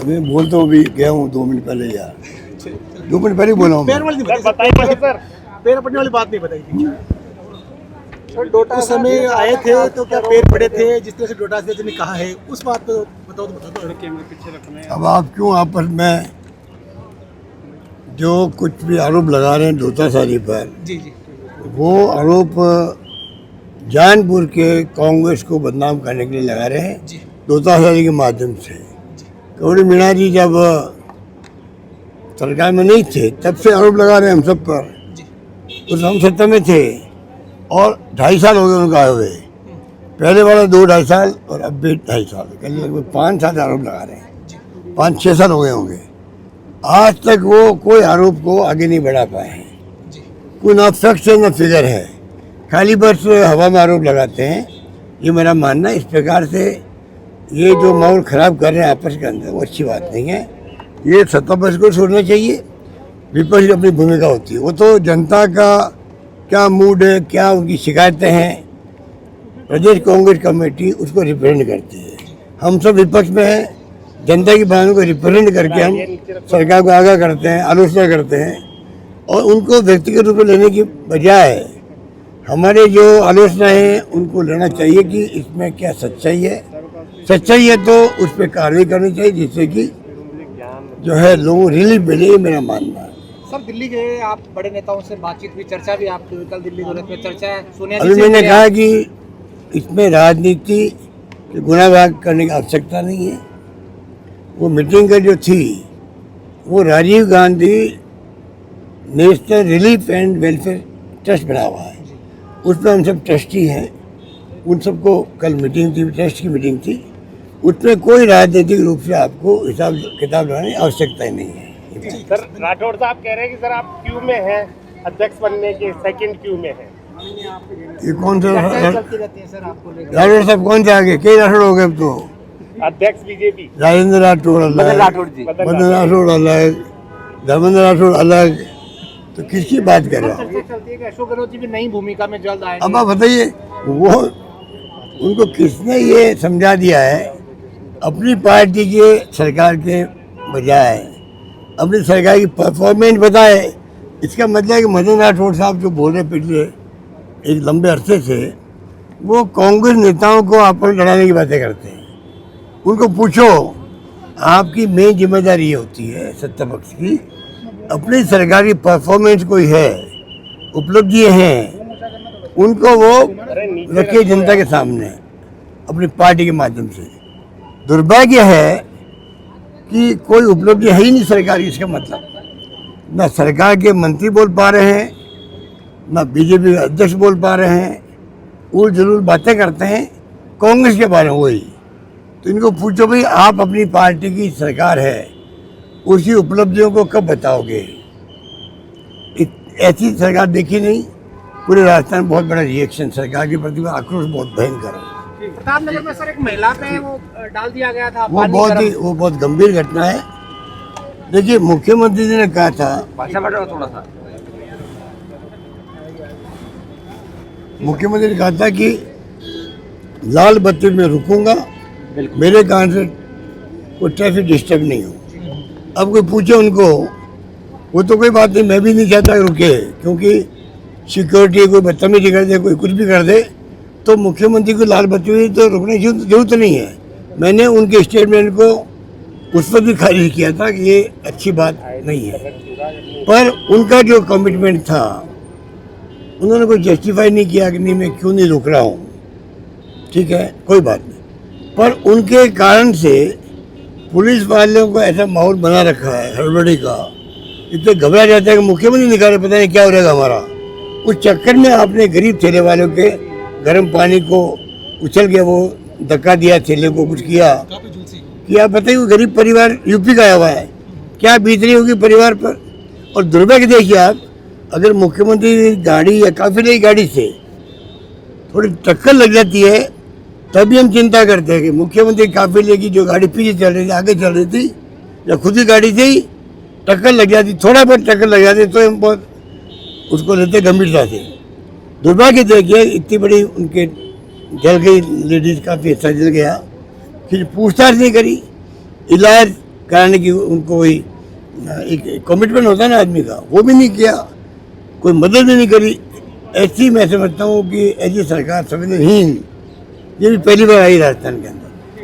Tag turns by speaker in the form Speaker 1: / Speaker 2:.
Speaker 1: मैं बोल तो भी गया हूँ 2 मिनट पहले यार, 2 मिनट पहले बोला हूँ।
Speaker 2: पैर वाली नहीं बताई सर, पैर पड़ने वाली बात नहीं बताई थी सर। डोटा उस समय आए थे तो क्या पैर पड़े थे, जिस तरह से डोटा से ने कहा है उस बात को बताओ तो बता दो। कैमरे पीछे रखना है।
Speaker 1: अब आप क्यों आपस में जो कुछ भी आरोप लगा रहे हैं डोटा सारी पर,
Speaker 2: जी जी
Speaker 1: वो आरोप जानबूझ के कांग्रेस को बदनाम करने के लिए लगा रहे हैं
Speaker 2: जी
Speaker 1: डोटा सारी के माध्यम से। कौड़ी मीणा जी जब सरकार में नहीं थे तब से आरोप लगा रहे हैं हम सब पर।
Speaker 2: जी
Speaker 1: उस हम सत्ता में थे और 2.5 साल हो गए उनको आए हुए। पहले वाला 2-2.5 साल और अब भी 2.5 साल, कल लगभग 5 साल आरोप लगा रहे हैं। 5-6 साल हो गए होंगे। आज तक वो कोई आरोप को आगे नहीं बढ़ा पाए हैं। कोई ना फैक्ट है ना फिगर है, खाली बस हवा में आरोप लगाते हैं। ये मेरा मानना है। इस प्रकार से ये जो माहौल ख़राब कर रहे हैं आपस के अंदर, वो अच्छी बात नहीं है। ये सत्ता पक्ष को छोड़ना चाहिए, विपक्ष की अपनी भूमिका होती है। वो तो जनता का क्या मूड है, क्या उनकी शिकायतें हैं, प्रदेश कांग्रेस कमेटी उसको रिप्रेजेंट करती है। हम सब विपक्ष में हैं, जनता की बातों को रिप्रेजेंट करके हम सरकार को आगाह करते हैं, आलोचना करते हैं और उनको व्यक्तिगत रूप में लेने की बजाय हमारे जो आलोचना है उनको लेना चाहिए कि इसमें क्या सच्चाई है। सच्चाई है तो उस पर कार्रवाई करनी चाहिए, जिससे कि जो है लोगों को रिलीफ मिले। ये मेरा मानना है।
Speaker 2: सर दिल्ली गए आप, बड़े नेताओं से बातचीत भी, चर्चा भी, आप कल दिल्ली दौरे में चर्चा है सोनिया जी
Speaker 1: अभी
Speaker 2: से
Speaker 1: मैंने
Speaker 2: भी
Speaker 1: कहा कि इसमें राजनीति के गुनाहगार करने की आवश्यकता नहीं है। वो मीटिंग का जो थी वो Rajiv Gandhi National Relief and Welfare Trust बना हुआ है, उसमें हम सब ट्रस्टी हैं। उन सबको कल मीटिंग थी, ट्रस्ट की मीटिंग थी, उसमें कोई राजनीतिक रूप से आपको हिसाब किताब लगाने की आवश्यकता ही नहीं है।
Speaker 3: सर राठौड़ साहब कह रहे हैं कि सर आप क्यू में हैं, अध्यक्ष बनने के सेकंड क्यू में हैं।
Speaker 1: ये कौन सा
Speaker 2: चलती रहती है सर आपको लेकर।
Speaker 1: राठौड़ साहब कौन से आगे, कई राठौड़ हो गए अब तो।
Speaker 3: अध्यक्ष बीजेपी
Speaker 1: राजेंद्र राठौड़ अलग,
Speaker 3: मदन राठौड़ जी,
Speaker 1: मदन राठौड़ अलग, धर्मेंद्र राठौड़ अलग, तो किसकी बात कर रहे हो?
Speaker 2: चर्चा चलती है कि अशोक गहलोत जी भी नई भूमिका में जल्द आएंगे।
Speaker 1: अब आप बताइए, वो उनको किसने ये समझा दिया है अपनी पार्टी के सरकार के बजाय अपनी सरकार की परफॉर्मेंस बताए। इसका मतलब है कि मदन राठौड़ साहब जो बोल रहे पिछले एक लंबे अरसे से, वो कांग्रेस नेताओं को आपस में लड़ाने की बातें करते हैं। उनको पूछो, आपकी मेन जिम्मेदारी ये होती है सत्ता पक्ष की, अपनी सरकारी परफॉर्मेंस कोई है, उपलब्धियाँ हैं, उनको वो रखिए जनता के सामने अपनी पार्टी के माध्यम से। दुर्भाग्य है कि कोई उपलब्धि है ही नहीं सरकारी। इसका मतलब ना सरकार के मंत्री बोल पा रहे हैं, ना बीजेपी के अध्यक्ष बोल पा रहे हैं, वो जरूर बातें करते हैं कांग्रेस के बारे में वही। तो इनको पूछो भाई, आप अपनी पार्टी की सरकार है, उसकी उपलब्धियों को कब बताओगे? ऐसी सरकार देखी नहीं। पूरे राजस्थान में बहुत बड़ा रिएक्शन बहुत प्रति आक्रोश बहुत भयंकर है।
Speaker 2: प्रतापनगर में सर एक महिला पे वो डाल दिया गया था,
Speaker 1: वो बहुत गंभीर घटना है। देखिए, मुख्यमंत्री जी ने कहा था,
Speaker 3: थोड़ा सा
Speaker 1: मुख्यमंत्री ने कहा था कि लाल बत्ती में रुकूंगा, मेरे कारण से कोई ट्रैफिक डिस्टर्ब नहीं हो। अब कोई पूछे उनको, वो तो कोई बात नहीं, मैं भी नहीं चाहता रुके, क्योंकि सिक्योरिटी कोई बदतमीजी कर दे, कोई कुछ भी कर दे, तो मुख्यमंत्री को लाल बत्ती में तो रुकने की जरूरत नहीं है। मैंने उनके स्टेटमेंट को उस पर भी खारिज किया था कि ये अच्छी बात नहीं है, पर उनका जो कमिटमेंट था उन्होंने कोई जस्टिफाई नहीं किया कि नहीं मैं क्यों नहीं रुक रहा हूँ। ठीक है, कोई बात नहीं, पर उनके कारण से पुलिस वालों को ऐसा माहौल बना रखा है हड़बड़ी का, इतने घबरा जाता है कि मुख्यमंत्री निकाले, पता नहीं क्या हो रहेगा हमारा। उस चक्कर में आपने गरीब ठेले वालों के गर्म पानी को उछल के वो धक्का दिया, ठेले को कुछ किया कि आप बताइए, वो गरीब परिवार यूपी का आया हुआ है, क्या बीत रही होगी परिवार पर। और दुर्भाग्य देखिए आप, अगर मुख्यमंत्री गाड़ी या काफिले की गाड़ी से थोड़ी टक्कर लग जाती है तभी हम चिंता करते हैं कि मुख्यमंत्री काफिले की जो गाड़ी पीछे चल रही थी, आगे चल रही थी, या खुद की गाड़ी से ही टक्कर लग जाती, थोड़ा बहुत टक्कर लग जाती, तो हम बहुत उसको लेते गंभीरता से। दुर्भाग्य देखिए, इतनी बड़ी उनके जल गई लेडीज, काफ़ी अच्छा जल गया, फिर पूछताछ नहीं करी, इलाज कराने की उनको कोई एक कमिटमेंट होता है ना आदमी का, वो भी नहीं किया, कोई मदद भी नहीं करी। ऐसी मैं समझता हूँ कि ऐसी सरकार संवेदनहीन ये भी पहली बार आई राजस्थान के अंदर।